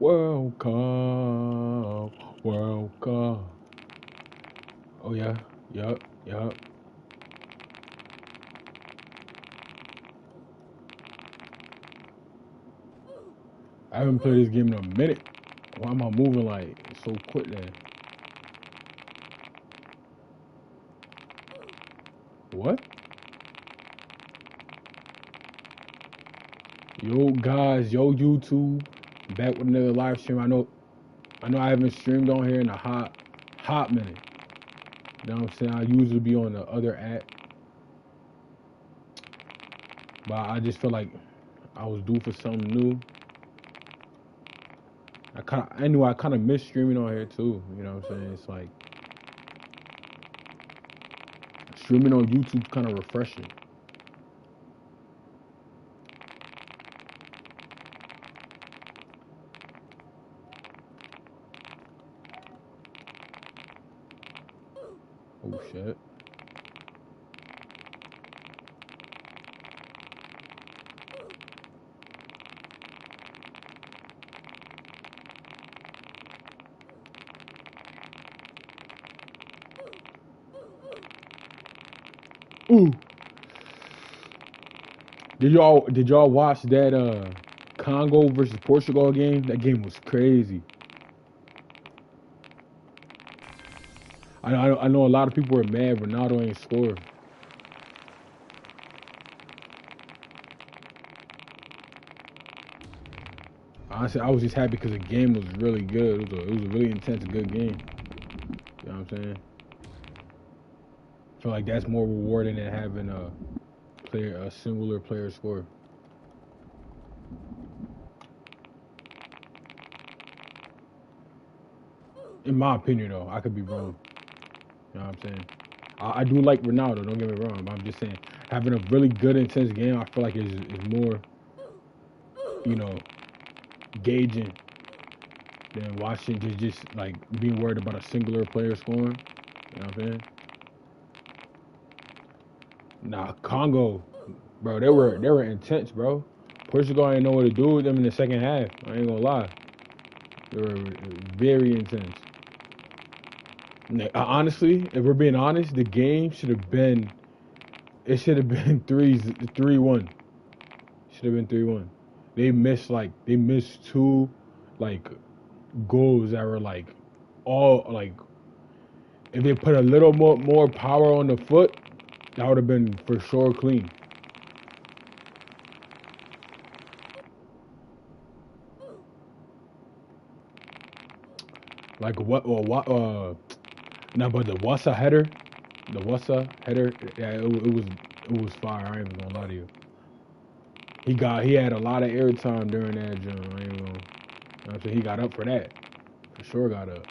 World Cup, World Cup. Oh yeah, yup, yup. I haven't played this game in a minute. Why am I moving like so quick then? What? Yo guys, yo YouTube, back with another live stream. I know I haven't streamed on here in a hot minute. You know what I'm saying? I usually be on the other app, but I just feel like I was due for something new. I kind of miss streaming on here too. You know what I'm saying? It's like streaming on YouTube's kind of refreshing. Oh shit. Ooh. Did y'all watch that Congo versus Portugal game? That game was crazy. I know a lot of people were mad Ronaldo ain't scored. Honestly, I was just happy because the game was really good. It was a really intense, good game. You know what I'm saying? I feel like that's more rewarding than having a singular player score. In my opinion, though, I could be wrong. You know what I'm saying? I do like Ronaldo. Don't get me wrong, but I'm just saying having a really good, intense game, I feel like is more, you know, gauging than watching just like being worried about a singular player scoring. You know what I'm saying? Nah, Congo, bro, they were intense, bro. Portugal ain't know what to do with them in the second half. I ain't gonna lie, they were very intense. Honestly, if we're being honest, the game should have been it should have been 3-1. Should have been 3-1. They missed two like goals that were like all like if they put a little more power on the foot, that would have been for sure clean. Like what no, but the Wassa header, yeah, it was fire. I ain't even gonna lie to you. He had a lot of airtime during that jump. I ain't gonna. I'm saying he got up for that. For sure got up.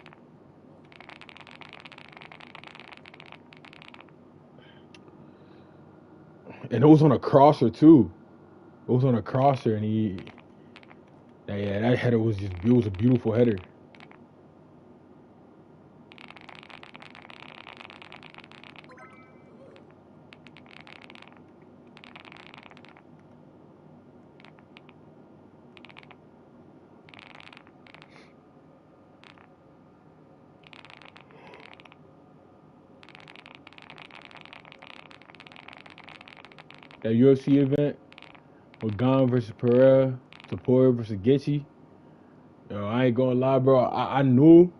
And it was on a crosser too. It was on a crosser, and yeah, that header it was a beautiful header. That UFC event with Gon versus Pereira, Taporia versus Gaethje. Yo, I ain't gonna lie, bro. I knew.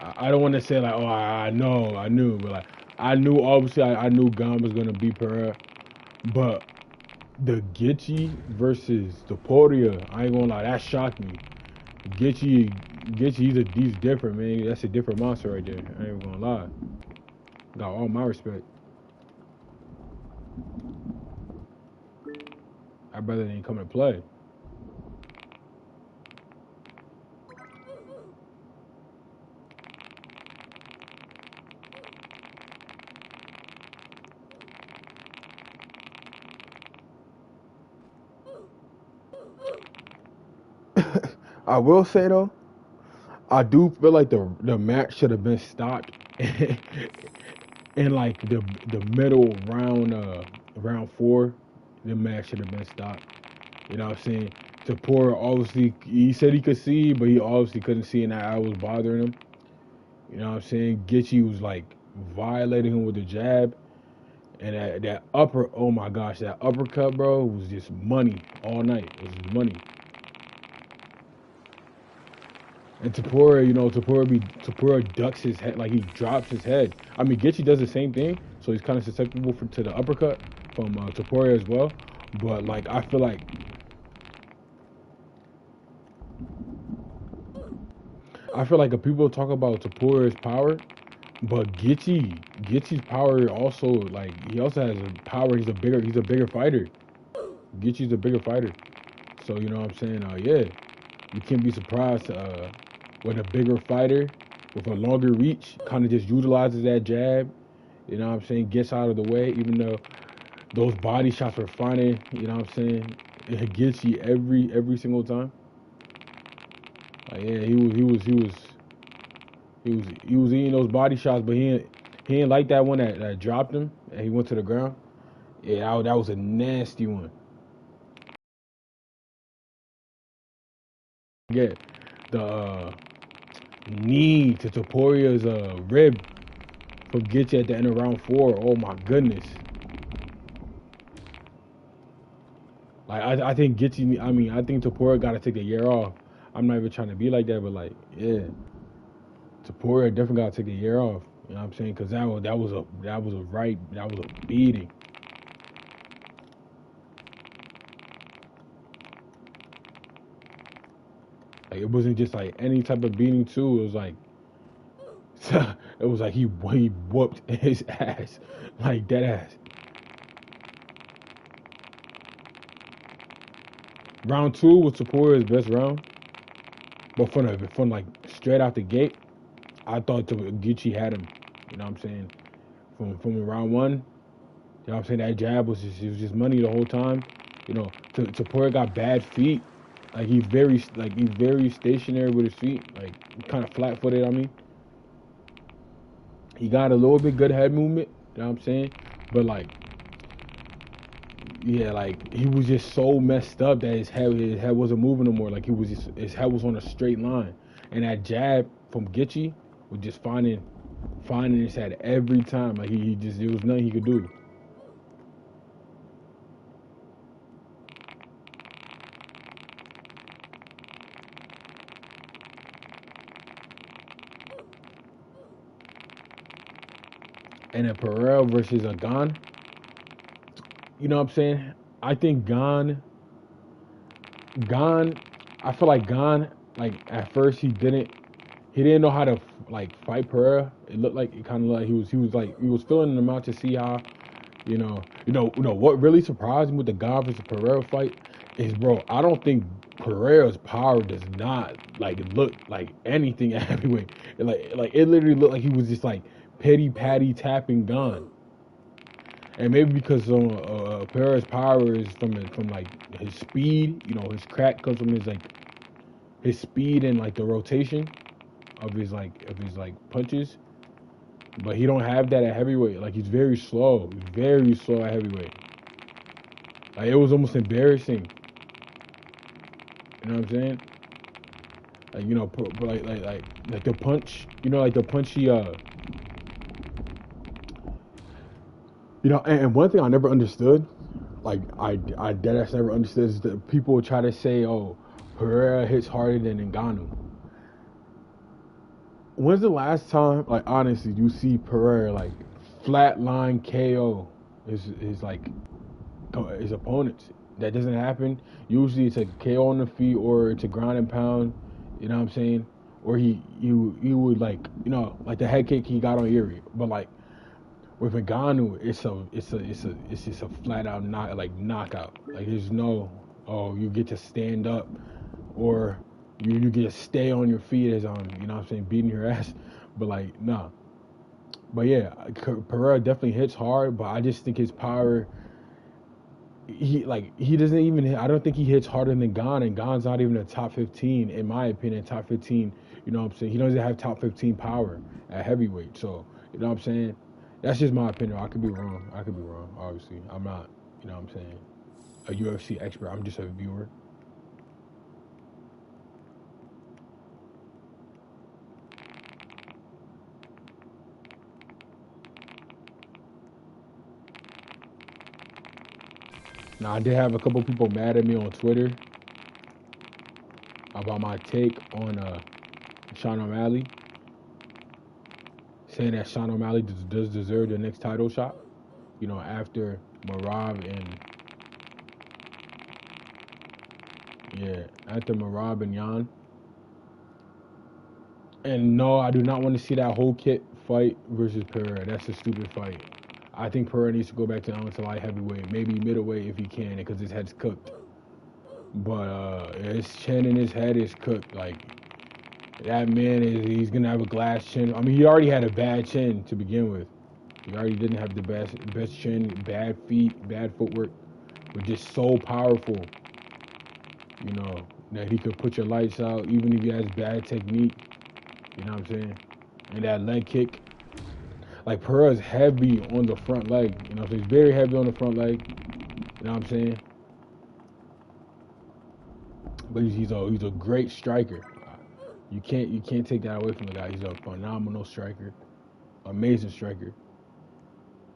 I don't want to say like, oh, I knew, but like, I knew. Obviously, I knew Gon was gonna beat Pereira, but the Gaethje versus Taporia, I ain't gonna lie, that shocked me. Gaethje, he's different, man. That's a different monster right there. I ain't gonna lie. Got all my respect. That brother didn't come to play. I will say though, I do feel like the match should have been stopped in like the middle round four. The match should have been stopped. You know what I'm saying? Tapora obviously, he said he could see, but he obviously couldn't see, and that eye was bothering him. You know what I'm saying? Gitchy was like violating him with the jab, and that upper, oh my gosh, that uppercut, bro, was just money all night. It was just money. And Tapora ducks his head, like he drops his head. I mean, Gitchy does the same thing, so he's kind of susceptible to the uppercut from Tapora as well. But like, I feel like if people talk about Tapora's power, but Gitchy's power also, like, he also has a power. He's a bigger fighter. Gitchy's a bigger fighter. So you know what I'm saying? Yeah, you can't be surprised when a bigger fighter with a longer reach kind of just utilizes that jab. You know what I'm saying? Gets out of the way, even though those body shots were finding. You know what I'm saying? It gets you every single time. Like, yeah, he was eating those body shots, but he didn't like that one that dropped him and he went to the ground. Yeah, that was a nasty one. Get the knee to Toporia's rib from Gitchy at the end of round 4. Oh my goodness. Like I think Gitchy. I mean, I think Topuria got to take the year off. I'm not even trying to be like that, but like, yeah, Topuria definitely got to take the year off. You know what I'm saying? Because that was a beating. Like, it wasn't just like any type of beating too. It was like he whooped his ass, like dead ass. Round 2 was Topuria's best round, but from like straight out the gate, I thought Gitchy had him. You know what I'm saying? From round 1, you know what I'm saying? That jab was just money the whole time. You know, Taporia got bad feet. Like he's very stationary with his feet, like kind of flat footed. I mean, he got a little bit good head movement. You know what I'm saying? But like, yeah, like he was just so messed up that his head wasn't moving no more. Like his head was on a straight line, and that jab from Gitchy was just finding his head every time. Like he just, there was nothing he could do. And then Pereira versus a Gon, you know what I'm saying? I think Gon, I feel like Gon, like at first he didn't know how to like fight Pereira. It looked like, it kind of like he was filling him out to see how, what really surprised me with the Gon versus Pereira fight is, bro, I don't think Pereira's power does not like look like anything at heavyweight. It literally looked like he was just like petty patty tapping Gon. And maybe because Pereira's power is from like his speed, his crack comes from his speed and like the rotation of his punches. But he don't have that at heavyweight. Like he's very slow at heavyweight. Like it was almost embarrassing. You know what I'm saying? Like like the punch. Like the punch and one thing I never understood, like I deadass never understood, is that people try to say, oh, Pereira hits harder than Ngannou. When's the last time, like honestly, you see Pereira like flatline KO his opponents? That doesn't happen. Usually it's a KO on the feet or it's a ground and pound. You know what I'm saying? Or he would like the head kick he got on Erie, but like with Ngannou, it's just a flat out knockout. Like there's no, oh, you get to stand up, or you get to stay on your feet as you know what I'm saying, beating your ass. But like, nah. But yeah, Pereira definitely hits hard, but I just think his power, he doesn't even I don't think he hits harder than Gon, and Gon's not even a top 15 in my opinion. Top 15, you know what I'm saying? He doesn't have top 15 power at heavyweight. So, you know what I'm saying? That's just my opinion. I could be wrong. Obviously. I'm not, you know what I'm saying, a UFC expert. I'm just a viewer. Now I did have a couple people mad at me on Twitter about my take on Sean O'Malley, saying that Sean O'Malley does deserve the next title shot. You know, after Marab and after Marab and Yan. And no, I do not want to see that whole kit fight versus Pereira. That's a stupid fight. I think Pereira needs to go back to light heavyweight, maybe middleweight if he can, because his head's cooked. But his chin and his head is cooked. Like that man he's gonna have a glass chin. I mean, he already had a bad chin to begin with. He already didn't have the best chin, bad feet, bad footwork, but just so powerful. You know that he could put your lights out, even if he has bad technique. You know what I'm saying? And that leg kick, like Pereira's heavy on the front leg. You know, so he's very heavy on the front leg. You know what I'm saying? But he's a great striker. You can't take that away from the guy. He's a phenomenal striker, amazing striker.